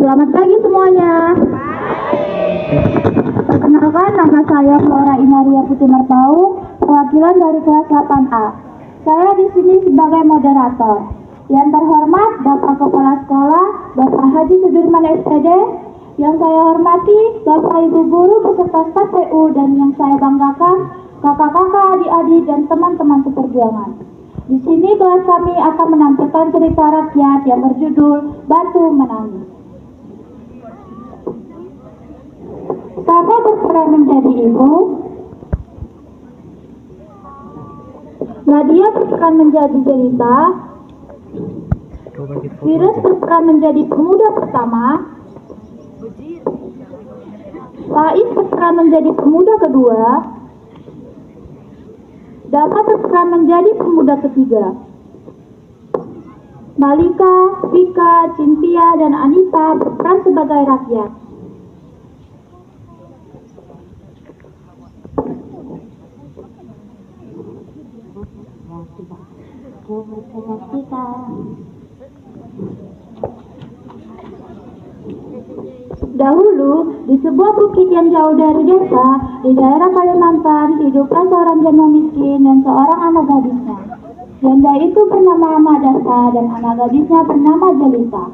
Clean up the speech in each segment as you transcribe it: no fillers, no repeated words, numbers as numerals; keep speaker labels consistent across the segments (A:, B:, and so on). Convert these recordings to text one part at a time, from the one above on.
A: Selamat pagi semuanya. Perkenalkan, nama saya Flora Inaria Putri Marpau, perwakilan dari kelas 8A. Saya di sini sebagai moderator. Yang terhormat Bapak Kepala Sekolah, Bapak Haji Sudirman SPD, yang saya hormati Bapak Ibu Guru beserta staf PU, dan yang saya banggakan kakak-kakak, adik-adik, dan teman-teman seperjuangan. Di sini kelas kami akan menampilkan cerita rakyat yang berjudul Batu Menangis. Siapa berperan menjadi ibu? Nadia berperan menjadi Jelita. Virus berperan menjadi pemuda pertama. Faiz berperan menjadi pemuda kedua. Dava berperan menjadi pemuda ketiga. Malika, Vika, Cynthia, dan Anita berperan sebagai rakyat. Dahulu, di sebuah bukit yang jauh dari desa, di daerah Kalimantan, hiduplah seorang janda miskin dan seorang anak gadisnya. Janda itu bernama Madasa dan anak gadisnya bernama Jelita.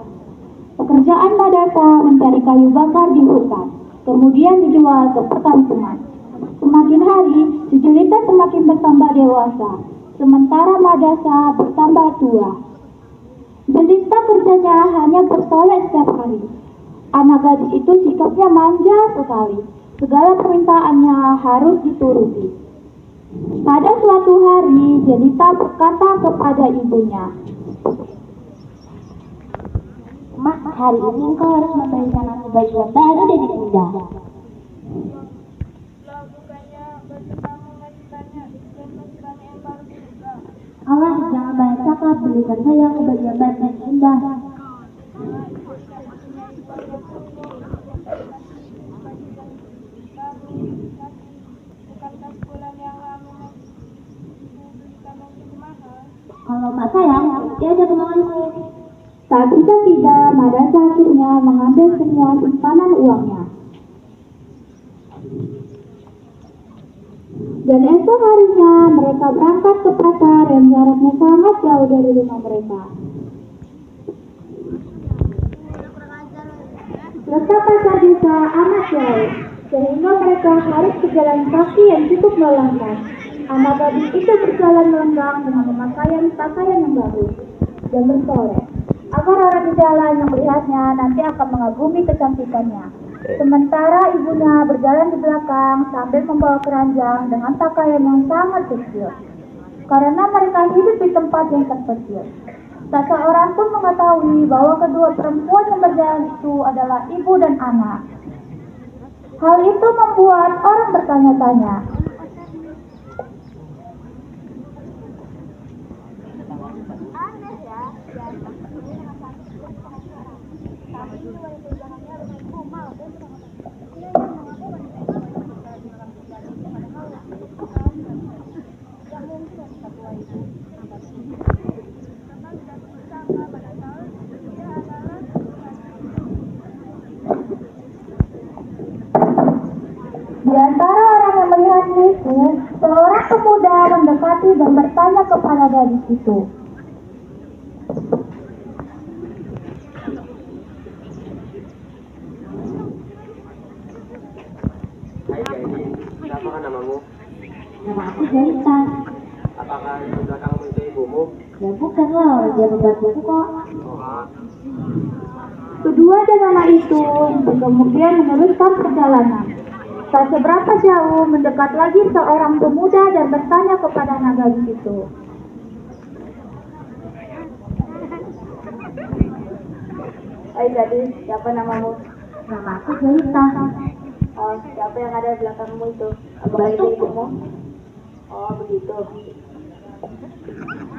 A: Pekerjaan Madasa mencari kayu bakar di hutan, kemudian dijual ke perkampungan. Semakin hari, si Jelita semakin bertambah dewasa, sementara Madasa bertambah tua. Jelita kerjanya hanya bersolek setiap hari. Anak gadis itu sikapnya manja sekali. Segala permintaannya harus dituruti. Pada suatu hari, Jelita berkata kepada ibunya, "Mak, hari ini engkau harus memberikan aku baju yang baru dari Bunda." "Allah, jangan banyak cakap, belikan saya aku baju yang baru dari Bunda." "Kalau mak sayang, dia ada kemauanku." Tak bisa tidak, Madasa akhirnya mengambil semua simpanan uangnya. Dan esok harinya mereka berangkat ke pasar yang jaraknya sangat jauh dari rumah mereka. Letak pasar desa amat jauh, sehingga mereka harus berjalan kaki yang cukup melelahkan. Anak gadis itu berjalan melenggang dengan pakaian yang bagus dan bersolek, agar orang di jalan yang melihatnya nanti akan mengagumi kecantikannya. Sementara ibunya berjalan di belakang sambil membawa keranjang dengan pakaian yang sangat kecil. Karena mereka hidup di tempat yang terpencil, tak seorang pun mengetahui bahwa kedua perempuan yang berjalan itu adalah ibu dan anak. Hal itu membuat orang bertanya-tanya, di antara orang yang melihat itu, seorang pemuda mendekati dan bertanya kepada gadis itu,
B: "Hai gadis, siapakah namamu?"
A: "Nama aku Jelita."
B: "Apakah di belakangmu itu ibumu?"
A: "Ya bukan lah, dia membantuku kok."
B: "Oh,
A: Kedua dan anak itu kemudian meneruskan perjalanan. Tak seberapa jauh mendekat lagi seorang pemuda dan bertanya kepada anak gadis itu, "Hai gadis, siapa namamu?" "Nama aku Jelita." "Oh, siapa yang ada di belakangmu itu? Apakah itu ibumu?" "Oh, begitu."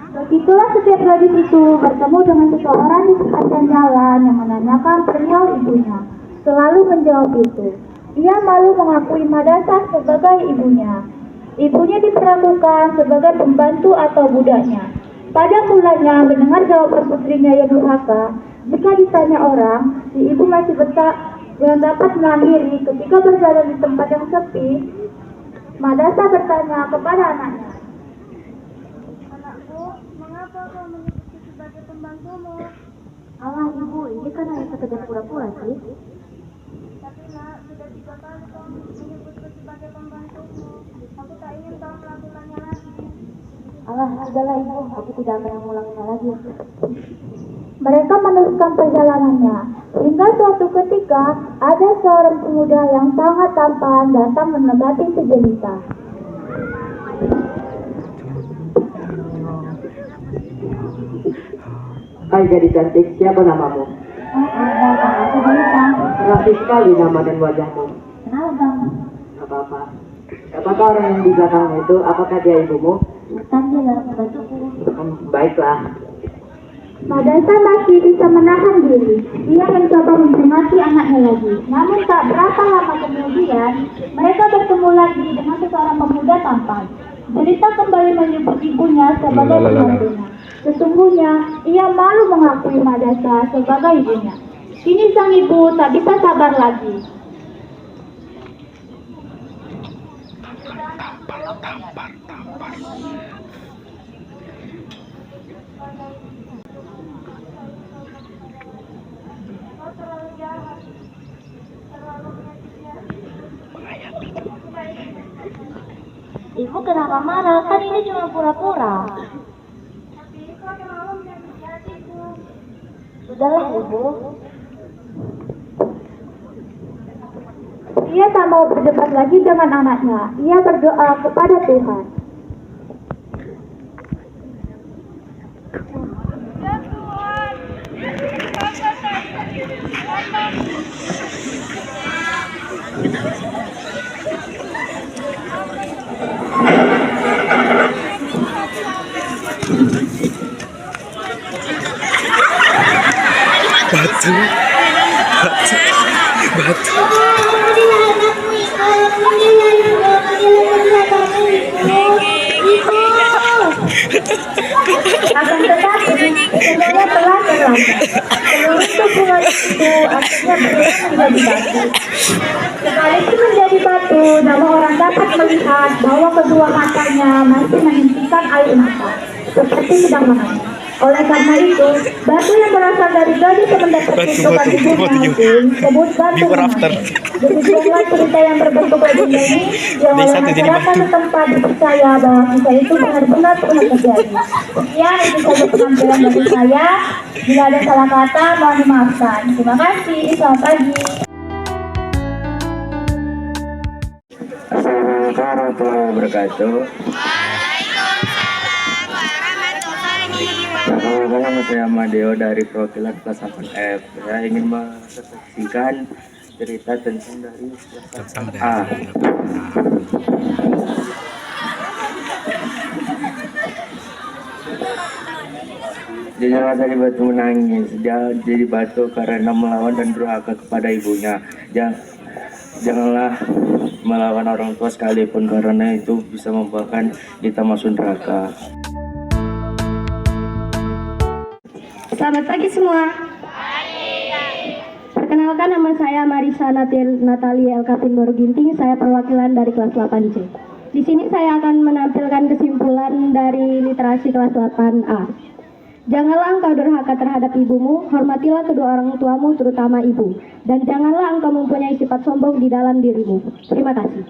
A: Begitulah setiap gadis itu bertemu dengan seseorang di sepanjang jalan yang menanyakan perihal ibunya. Selalu menjawab itu. Ia malu mengakui Madasa sebagai ibunya. Ibunya diperlakukan sebagai pembantu atau budaknya. Pada mulanya mendengar jawaban putrinya yang durhaka, Jika ditanya orang, si ibu masih yang dapat menyendiri ketika berjalan di tempat yang sepi, Madasa bertanya kepada anaknya.
C: Anakku, mengapa kau menyebutku sebagai pembantumu?
D: Allah ibu, ini kan hanya sekedar pura-pura sih.
C: Tapi nak, sudah 3 kali kau menyebutku sebagai pembantumu. Aku tak ingin kau melakukannya lagi.
D: Allah, sudahlah ibu, aku tidak akan mengulanginya lagi.
A: Mereka meneruskan perjalanannya. Hingga suatu ketika, ada seorang pemuda yang sangat tampan datang mendekati si jelita.
B: Hai gadis cantik, siapa namamu?
D: Aku jelita.
B: Rapi sekali nama dan wajahmu.
D: Kenal bang?
B: Gak apa-apa. Apakah orang yang di belakangmu itu, apakah dia ibumu?
D: Bukan dia dalam pembantuku.
B: Baiklah.
A: Madasa masih bisa menahan diri. Ia mencoba memperingati anaknya lagi. Namun tak berapa lama kemudian, mereka bertemu lagi dengan seorang pemuda tampan. Jelita kembali menyebut ibunya sebagai pembantunya. Sesungguhnya, ia malu mengakui Madasa sebagai ibunya. Kini sang ibu tak bisa sabar lagi.
C: Kau terlalu jahat. Terlalu menyakiti hatiku.
D: Ibu kenapa marah? Kan ini cuma pura-pura.
C: Tapi kau terlalu menyakiti hatiku.
D: Sudahlah ibu.
A: Ia tak mau berdebat lagi dengan anaknya. Ia berdoa kepada Tuhan.
C: Ya Tuhan, hamba tak ingin
A: Akan tetapi, semuanya telah terlambat. Seluruh tubuhan itu akhirnya berubah menjadi batu. Sekalipun menjadi batu, namun orang dapat melihat bahwa kedua matanya masih menghentikan air mata, seperti sedang menangis. Oleh karena itu, batu yang berasal dari gadis yang mendapat kutukan ibunya itu disebut batu menangis. Demikianlah cerita yang berbentuk legenda ini yang oleh masyarakat setempat dipercaya bahwa kisah itu benar-benar pernah terjadi. Sekian itu saja penampilan dari saya. Bila ada salah kata, mohon dimaafkan. Terima kasih. Selamat pagi.
B: Assalamualaikum warahmatullahi wabarakatuh. Perkenalkan, nama saya Madeo dari perwakilan kelas 8F. Saya ingin menyaksikan cerita tentang dari kelas A. Dia dari batu menangis. Dia jadi batu karena melawan dan durhaka kepada ibunya. Janganlah melawan orang tua sekalipun, karena itu bisa membawakan kita masuk neraka.
E: Selamat pagi semua. Perkenalkan, nama saya Marisa Natalia Elkapin Baru Ginting. Saya perwakilan dari kelas 8C. Di sini saya akan menampilkan kesimpulan dari literasi kelas 8A. Janganlah engkau durhaka terhadap ibumu, hormatilah kedua orang tuamu, terutama ibu. Dan janganlah engkau mempunyai sifat sombong di dalam dirimu. Terima kasih.